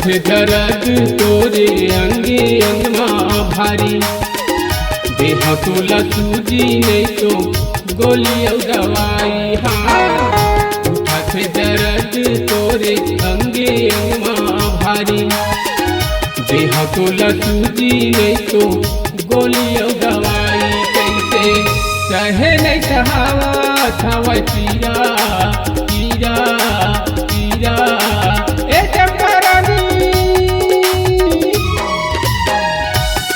उठथे दर्द तोरे अंगे अंगमा भारी, देह तोला सूजी नहीं तो गोली और दवाई। हाँ उठथे दर्द तोरे अंगे अंगमा भारी, देह तोला सूजी नहीं तो गोली और दवाई। कैसे सहे नहीं सहावा थावा पीरा पीरा पीरा ए चंपारानी,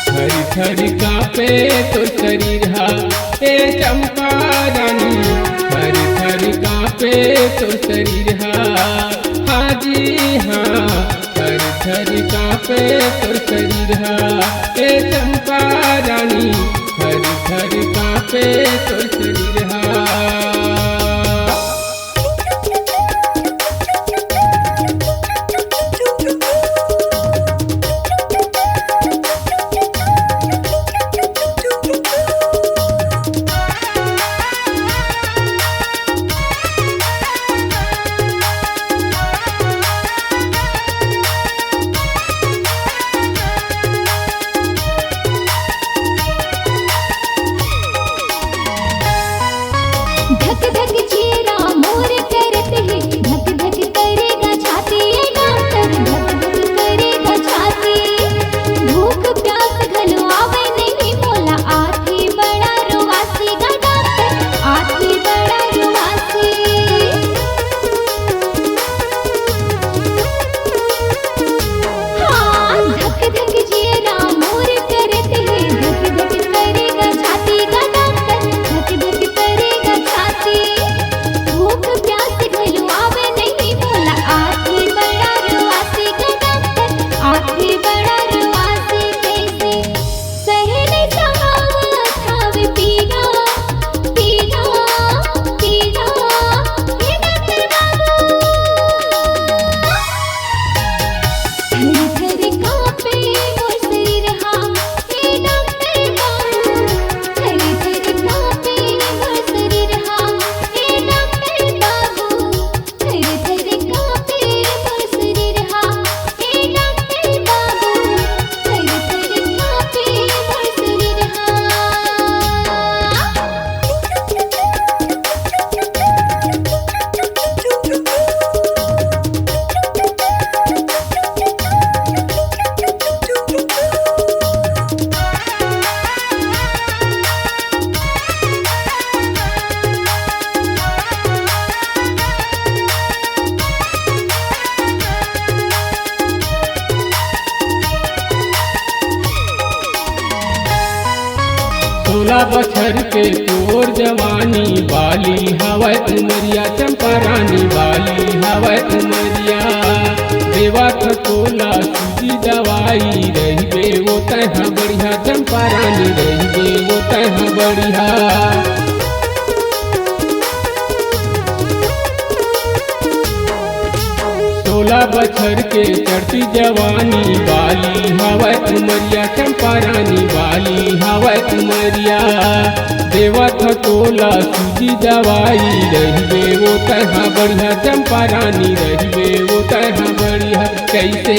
थरी थरी कांपे तो शरीर हा ए चंपारानी, थरी थरी कांपे तो शरीर हा। हाँ जी हाँ थरी थरी कांपे तो शरीर हा ए चंपारानी, थरी थरी कांपे तो शरीर हा। धक धक चेहरा मोर करत है, धक धक करेगा छाती ये डॉक्टर, धक धक करेगा छाती। भूख प्यास घलो आवे नहीं मोला, आथे बड़ा रुवासी गा डॉक्टर, आथे बड़ा रुवासी। हाँ धक धक चेहरा मोर करत है, धक धक करेगा छाती गा डॉक्टर, धक धक करेगा छाती। भूख प्यास घलो आवे नहीं मोला, आथे बड़ा रुवासी गा डॉक्टर, आथे बड़ा रुवासी। कैसे सहे नहीं सहावत थावे पीरा पीरा पीरा हे डॉक्टर बाबू। थरी थरी कांपे मोर शरीर हा हे डॉक्टर बाबू, थरी थरी कांपे मोर शरीर हा हे डॉक्टर बाबू, थरी थरी कांपे मोर शरीर हा हे डॉक्टर बाबू, थरी थरी कांपे मोर शरीर हा। सोलह बछर के तोर जवानी, बाली हवै उमरिया चंपारानी, बाली हवै उमरिया। देवा थकोला सूजी दवाई, रहिबे वो तह बढ़िया चंपारानी, रहिबे वो तह बढ़िया। 16 बछर के चढ़ती जवानी, बाली हवै उमरिया चंपारानी, बाली हवै उमरिया। देवा थकोला सूजी दवाई, रहिबे वो तहाँ बढ़िया चंपारानी, रहिबे वो तहाँ बढ़िया। कैसे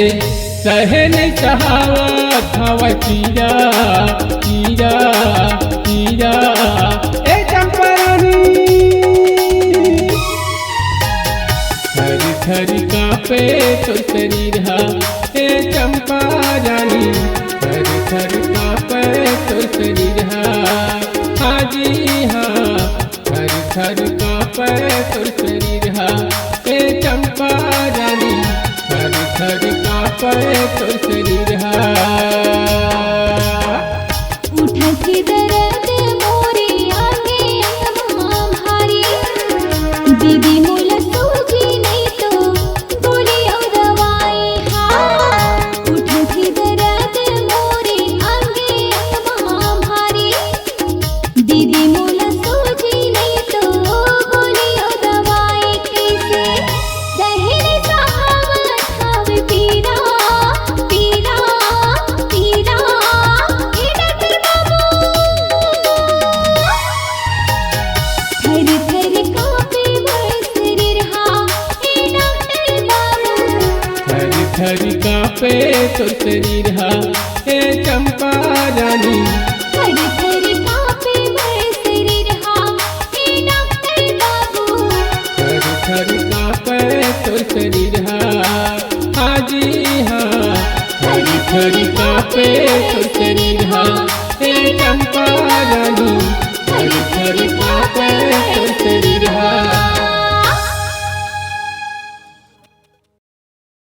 सहे नहीं सहावत हवै पीरा पीरा पीरा ए चंपारानी। थरी थरी कांपे तो शरीर हा हे चंपारानी, थरी थरी कांपे तो शरीर हा। हाँ जी हाँ थरी थरी कांपे तो शरीर हा हे चंपारानी, थरी थरी कांपे तो शरीर हा। उठत दर्द मोरे आगे अंगमा भारी, दीदी मोला सूझी नहीं तो गोली और दवाई। हाँ उठत दर्द मोरे आगे अंगमा भारी, दीदी मोला सूझी नहीं तो गोली और दवाई। कैसे दहेने सहावत हवे पीरा पीरा पीरा हे डॉक्टर बाबू। तोर शरीर हा हे चंपा रानी। थर थर कांपे मोर शरीर हा हे डॉक्टर बाबू। थर थर कांपे तोर शरीर हा हाँ जी हाँ। थर थर कांपे तोर शरीर हा हे चंपा रानी। थर थर कांपे तोर